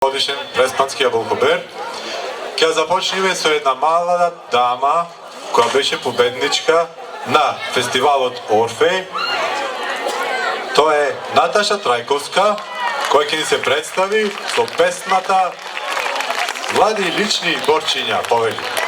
Godišnji prespanski Abulkober. Kada započneme so jedna mala dama koja beše pobednička na festivalu od Orfej. To je Nataša Trajkovska koja će se predstavi so pesmata Mladi lični borčinja poveli.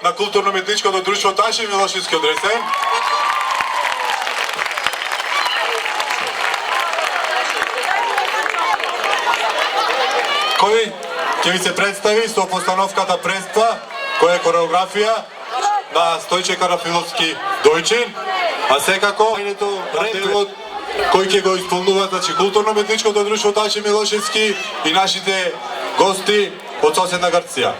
Na kulturno-umetničko društvo Taši Milošinski odresen. Koji će mi se predstavi so postanovkata predstva, koja je koreografija na Stojče Karafilovski Dojčin, a sekako prevod koji će go isполнуват, znači kulturno-umetničko društvo Taši Milošinski i našите gosti od sosedna Grcija.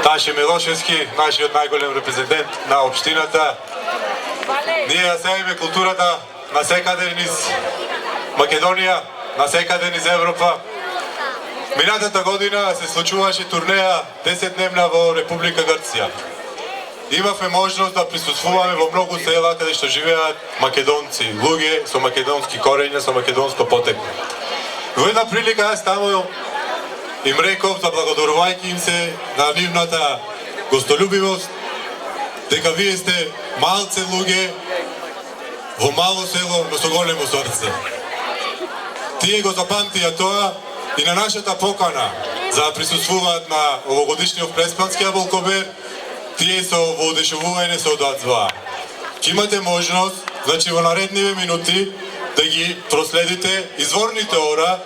Таше Милошевски, нашиот најголем репрезентент на општината. Ние ја сееме културата на секаде низ Македонија, на секаде низ Европа. Минатата година се случуваше турнеја 10-дневна во Република Грција. Имавме можност да присуствуваме во многу села каде што живеат македонци, луѓе со македонски корења, со македонско потекло. Во една прилика јас таму им реков, заблагодарувајќи им се на нивната гостолюбивост, дека вие сте малце луѓе во мало село, но со големо срце. Тие го запамтија тоа и на нашата покана за да присуствуваат на овогодишниот преспански Аболкобер, тие со во одешевување се одозваа. Ќе имате можност, значи во наредниве минути, да ги проследите изворните ора,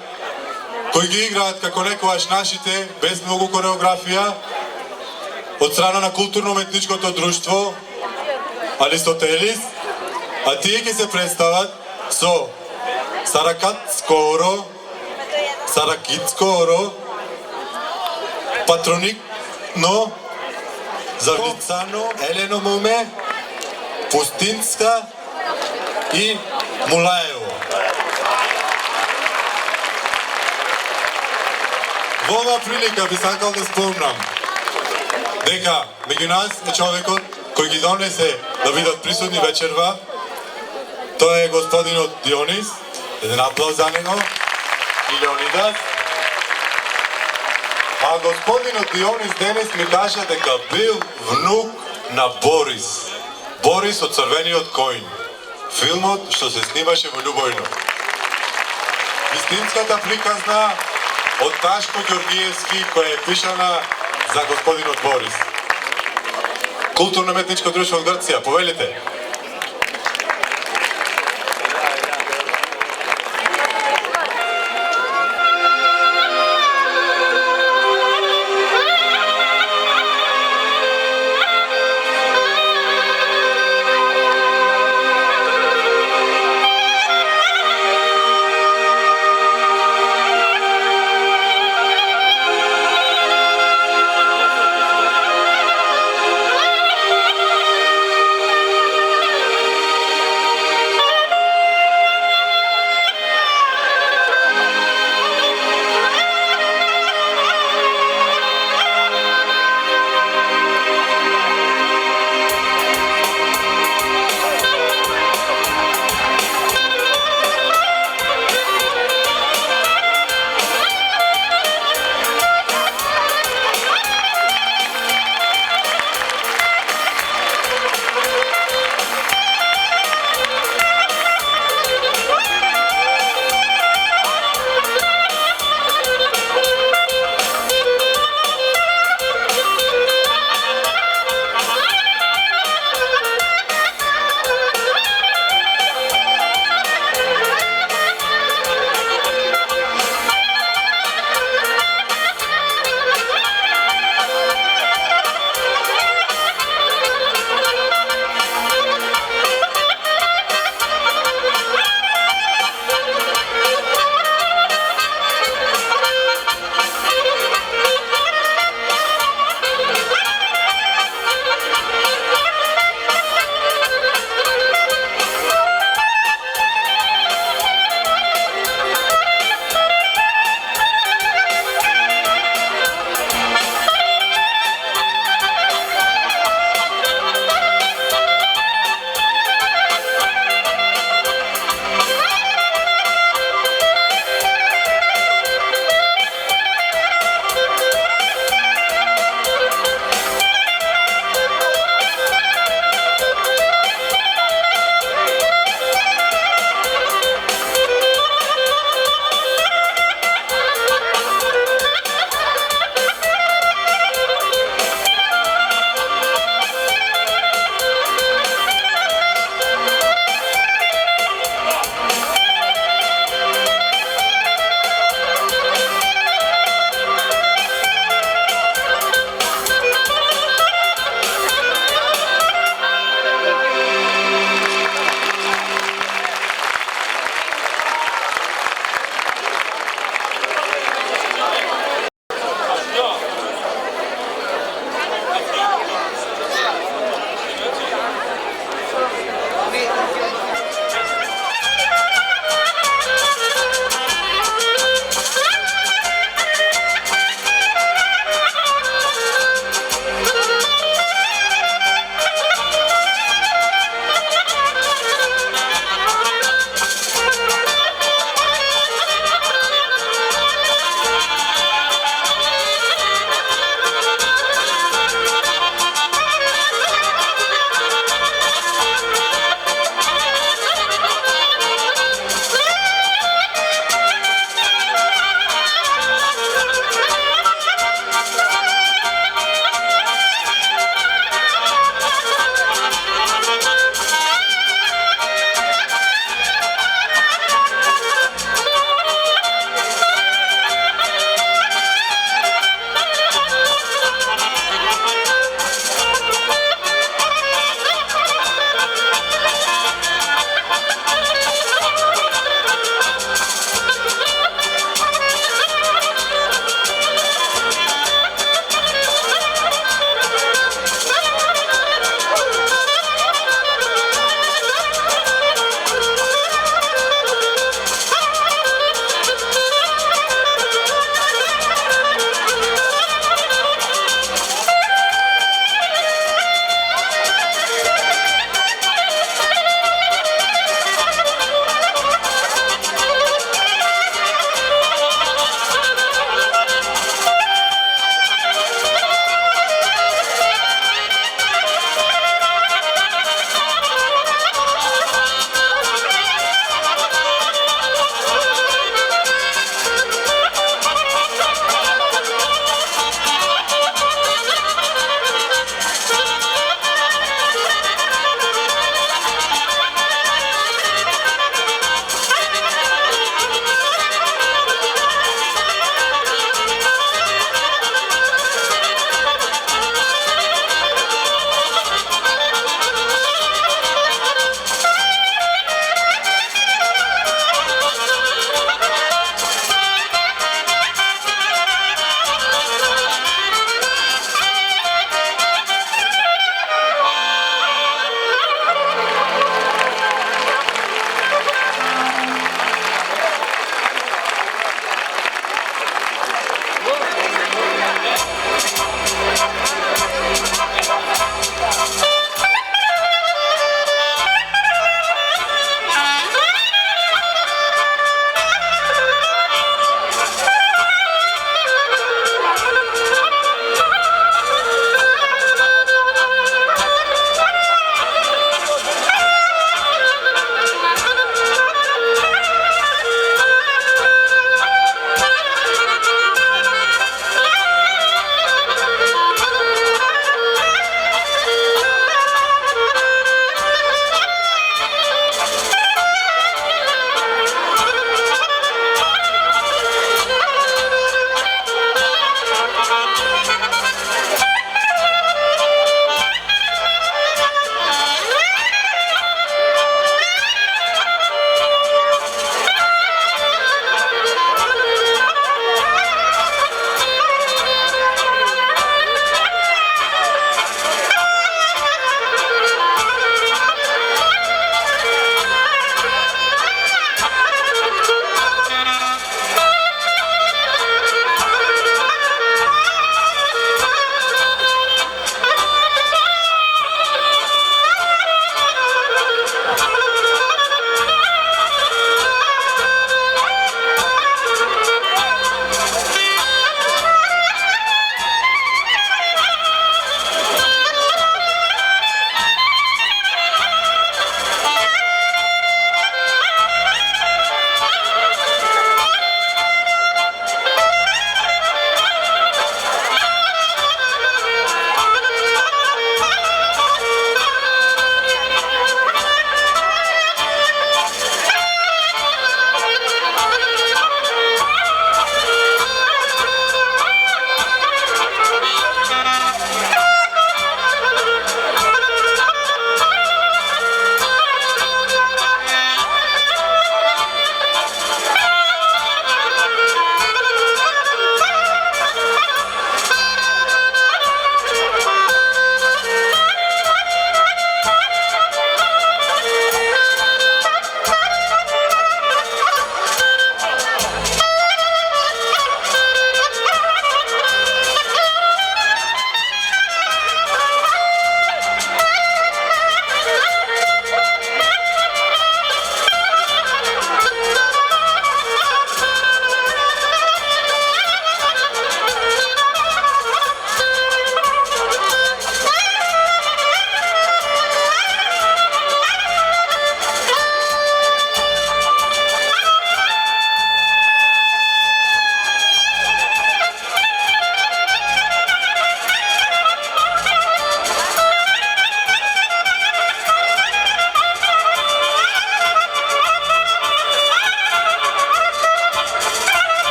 кои ги играат како некогаш нашите, без многу кореографија, од страна на културно-уметничкото друштво Аристотелис, а тие ќе се представат со Саракитско оро, Патроникно, Завдицано, Елено Моме, Пустинска и Мулаево. Во оваа прилика би сакал да спомнам дека меѓу нас е човекот кој ги донесе да бидат присутни вечерва. Тој е господинот Дионис. Еден аплауз за него. И Леонидас. А господинот Дионис денес ми каже дека бил внук на Борис. Борис од Црвениот коњ. Филмот што се снимаше во Љубојно. Вистинската приказна од Ташко Ѓоргиевски која е пишана за господинот Борис. Културно-уметничко друштво од Грција, повелите.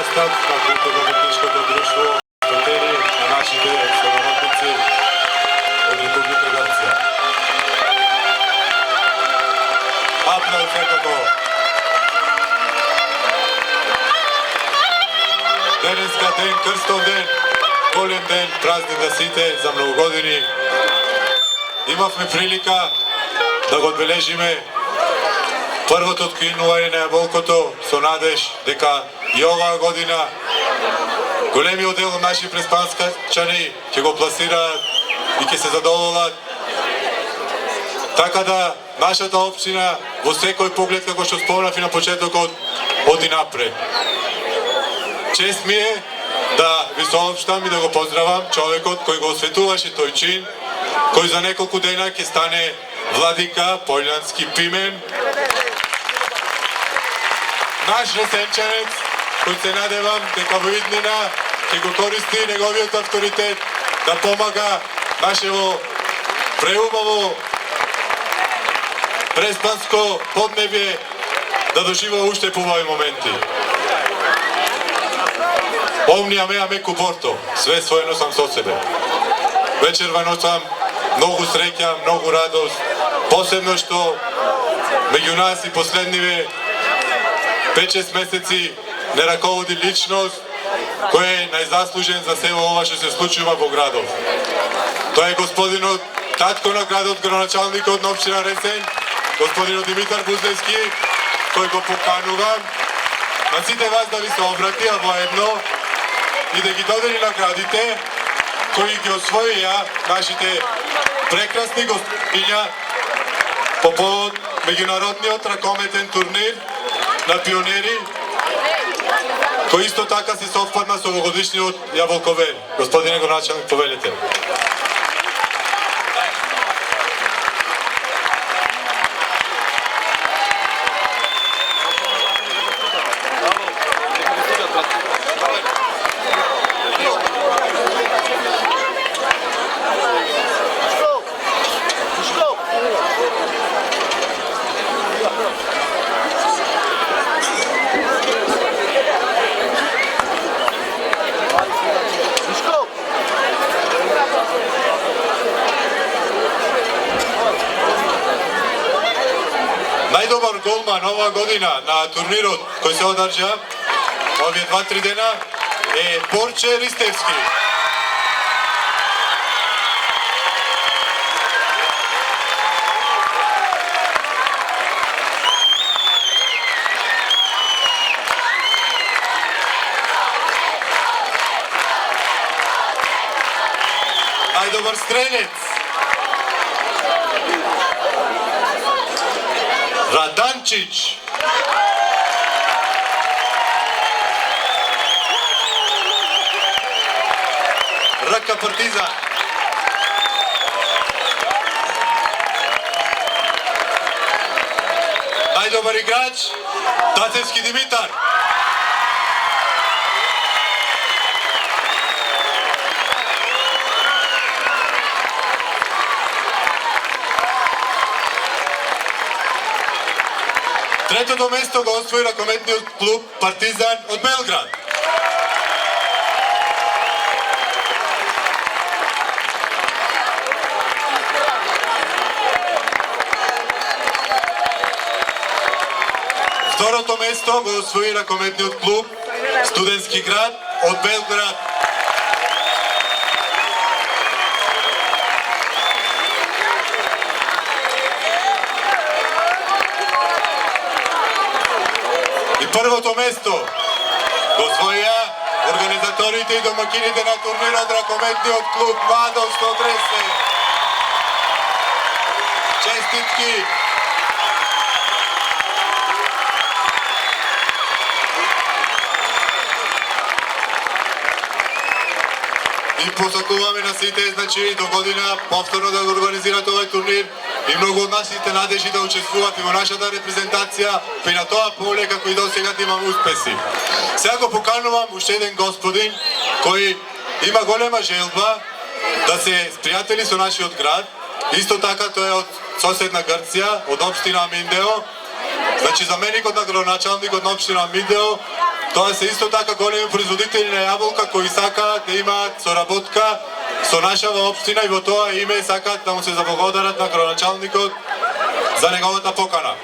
састав на културно-уметничкото друштво Стотери на нашите сънародници од Република Грција. Аплауд секако. Денеска ден, крстов ден, голем ден, празник за сите, за многу години. Имавме прилика да го одбележиме првото откринување на јаболкото со надеж дека и оваа година големиот дел од наши преспанскачани ќе го пласираат и ќе се задоволат. Така да нашата општина во секој поглед, како што спомнав и на почетокот, оди напред. Чест ми е да ви соопштам и да го поздравам човекот кој го осветуваше тој чин, кој за неколку дена ќе стане владика Пољански Пимен. Наш ресенчанец, кој се надевам дека во иднина ќе го користи неговиот авторитет да помага нашево преубаво преспанско поднебје да доживува уште поубави моменти. Омнија меа меку борто, све своено сам со себе. Вечерва носам многу среќа, многу радост, посебно што меѓу нас и последниве 5-6 месеци не раководи личност кој е најзаслужен за сево ова што се случува во градов. Тоа е господинот татко на градот, градоначалникот на општина Ресен, господинот Димитар Буздевски, кој го поканувам на сите вас да ви се обрати, а воедно и да ги додели наградите кои ги освоија нашите прекрасни господиња по повод меѓународниот ракометен турнир на пионери, кој исто така се совпадна со овогодишниот јаболковер. Господине градоначалник, повелете. Најдобар голман оваа година на турнирот кој се одржа овие 2-3 дена е Борче Ристевски. Најдобар стрелец Раданчич. Рака Партизан. Најдобар играч Татевски Димитар. Третото место го освои ракометниот клуб Партизан од Белград. Второто место го освои ракометниот клуб Студентски град од Белград. И првото место го освоија организаторите и домакините на турнирот ракометниот клуб Младост од Ресен. Честитки! И посакуваме на сите, значи, до година повторно да го организират овој турнир и многу од нашите надежи да учествуваат и во нашата репрезентација, па и на тоа поле како и досега да имаме успеси. Сега го поканувам уште еден господин кој има голема желба да се спријатели со нашиот град. Исто така тој е од соседна Грција, од општина Миндео. Значи заменикот на градоначалникот на општина Миндео Тоа се исто така големи производители на јаболка кои сакаат да имаат соработка со нашава општина и во тоа име сакаат да му се заблагодарат на градоначалникот за неговата покана.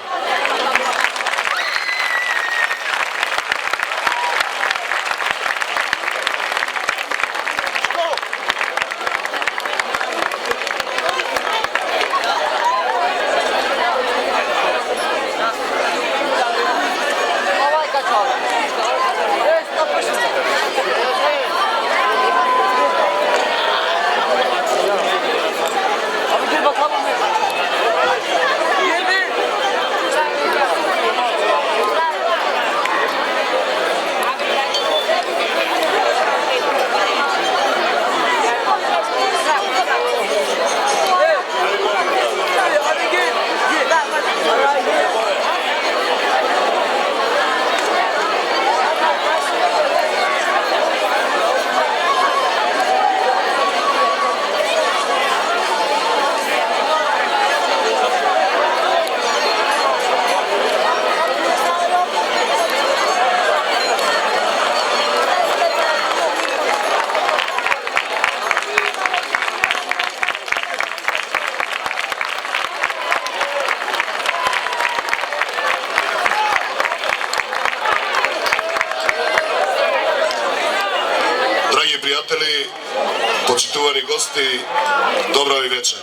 Пријатели, почитувани гости, добро ви вечер.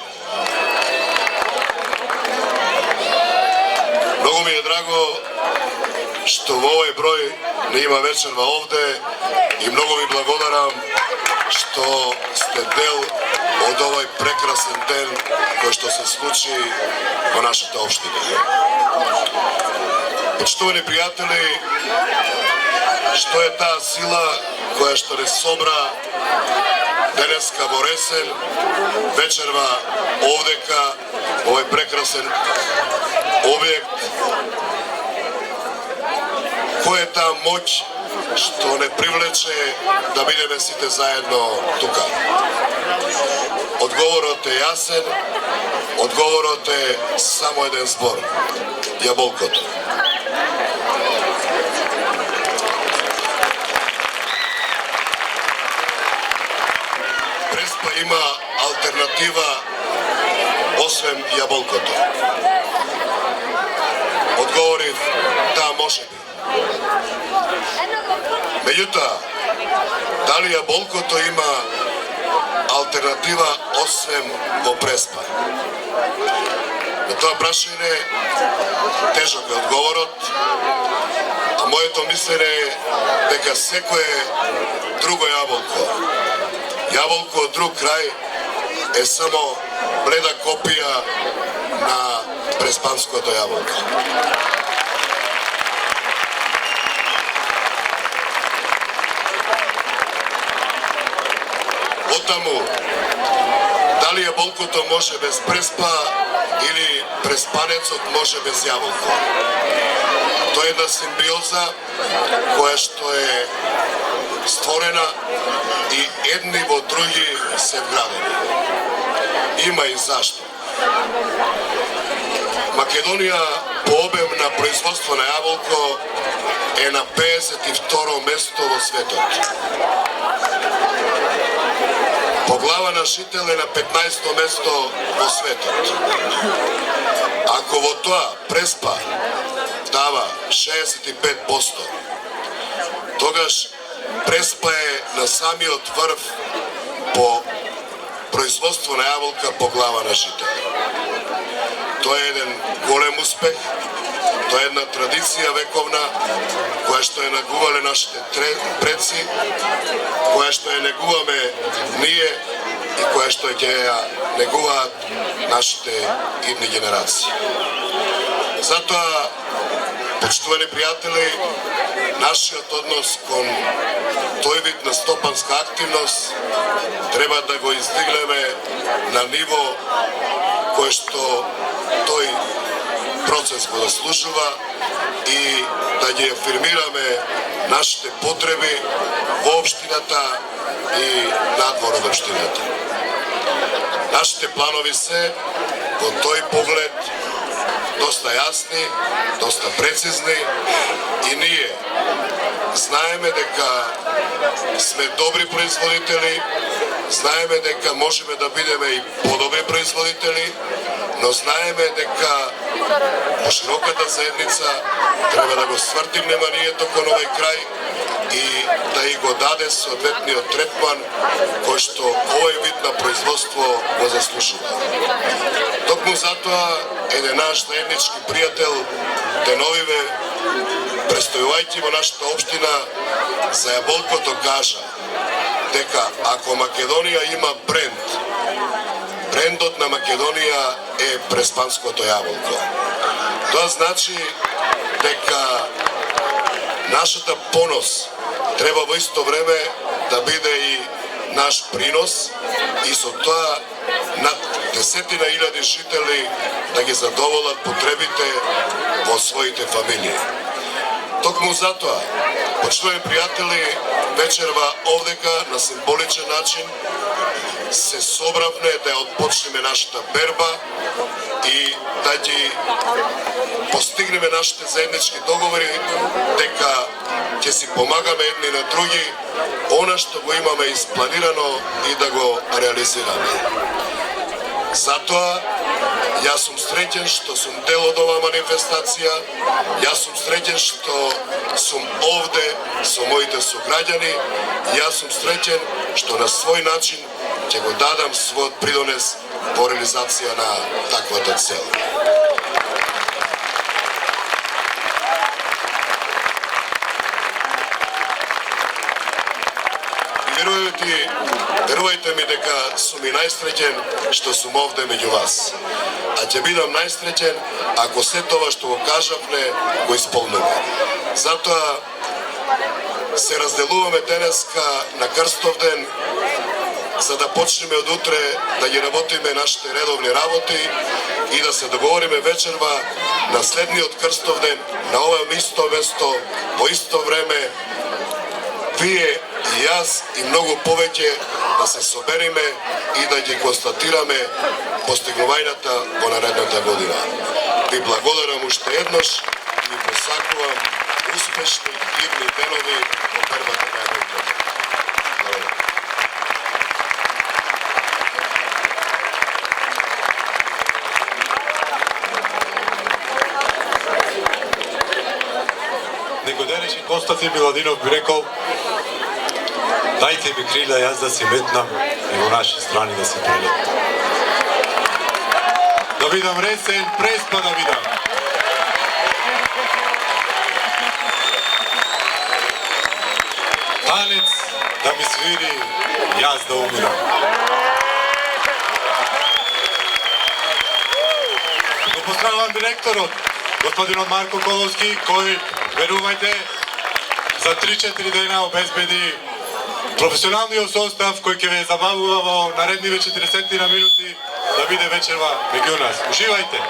Многу ми е драго што во овој број не има вечерва овде и многу ви благодарам што сте дел од овој прекрасен ден кој што се случи во нашата општина. Почитувани пријатели, што е таа сила која што не собра денеска во Ресен, вечерва овдека, овој прекрасен објект. Која е таа моќ што не привлече да бидеме сите заедно тука? Одговорот е јасен, одговорот е само еден збор. Јаболкото. Преспа има алтернатива освен јаболкото. Одговорив, да, може би. Меѓутоа, дали јаболкото има алтернатива освен во Преспа? На тоа прашање тежок е одговорот, а моето мислење е дека секое друго јаболко, јаболко од друг крај, е само бледа копија на преспанското јаболко. Отаму, дали јаболкото може без Преспа или преспанецот може без јаболко? Тоа е една симбиоза која што е створена и едни во други се вградени. Има и зашто. Македонија по обем на производство на јаболко е на 52-ро место во светот. По глава на жител е на 15-то место во светот. Ако во тоа Преспа дава 65%, тогаш Преспа е на самиот врв по производство на јаболка по глава на жител. Тоа е еден голем успех, тоа е една традиција вековна, која што е негувале нашите предци, која што е негуваме ние и која што ќе ја негуваат нашите идни генерации. Затоа, почитувани пријатели, нашиот однос кон тој вид на стопанска активност треба да го издигнеме на ниво кој што тој процес го заслужува и да ги афирмираме нашите потреби во општината и надвор од општината. Нашите планови се во тој поглед dosta jasni, dosta precizni i nije. Знаеме дека сме добри производители, знаеме дека можеме да бидеме и подобри производители, но знаеме дека по широката заедница треба да го свртим вниманието кон овој крај и да и го даде соодветниот третман кој што овој вид на производство го заслужува. Токму затоа еден наш заеднички пријател деновиве, престојувајќи во нашата општина, за јаболкото кажа дека ако Македонија има бренд, брендот на Македонија е преспанското јаболко. Тоа значи дека нашата понос треба во исто време да биде и наш принос и со тоа над 10.000 жители да ги задоволат потребите во своите фамилии. Токму затоа, почитувани пријатели, вечерва овдека на символичен начин се собравме да ја отпочнеме нашата берба и да ги постигнеме нашите заеднички договори дека ќе си помагаме едни на други она што го имаме испланирано и да го реализираме. Затоа, јас сум среќен што сум дел од оваа манифестација, јас сум среќен што сум овде со моите сограѓани, јас сум среќен што на свој начин ќе го дадам својот придонес во реализација на таквата цел. Верувајте ми дека сум и најсреќен што сум овде меѓу вас. А ќе бидам најсреќен ако се тоа што го кажавме го исполниме. Затоа се разделуваме денеска на Крстов ден за да почнеме од утре да ги работиме нашите редовни работи и да се договориме вечерва на следниот Крстов ден на ова исто место во исто време вие и јас и многу повеќе да се собериме и да ги констатираме постигнувањата во наредната година. Ви благодарам уште еднаш и ви посакувам успешни идни денови во првата на година. Некој денешен Константин Миладинов би рекол: дајте ми крилја, јас да си метнам и во наши страни да се прелетам. Да видам ресен, преспа да видам. Танец да ми свири, јас да умирам. Го поздравувам директорот, господинот Марко Коловски, кој, верувајте, за 3-4 дена обезбеди професионалниот состав кој ќе ве забавува во наредниве 40 минути да биде вечерва меѓу нас. Уживајте!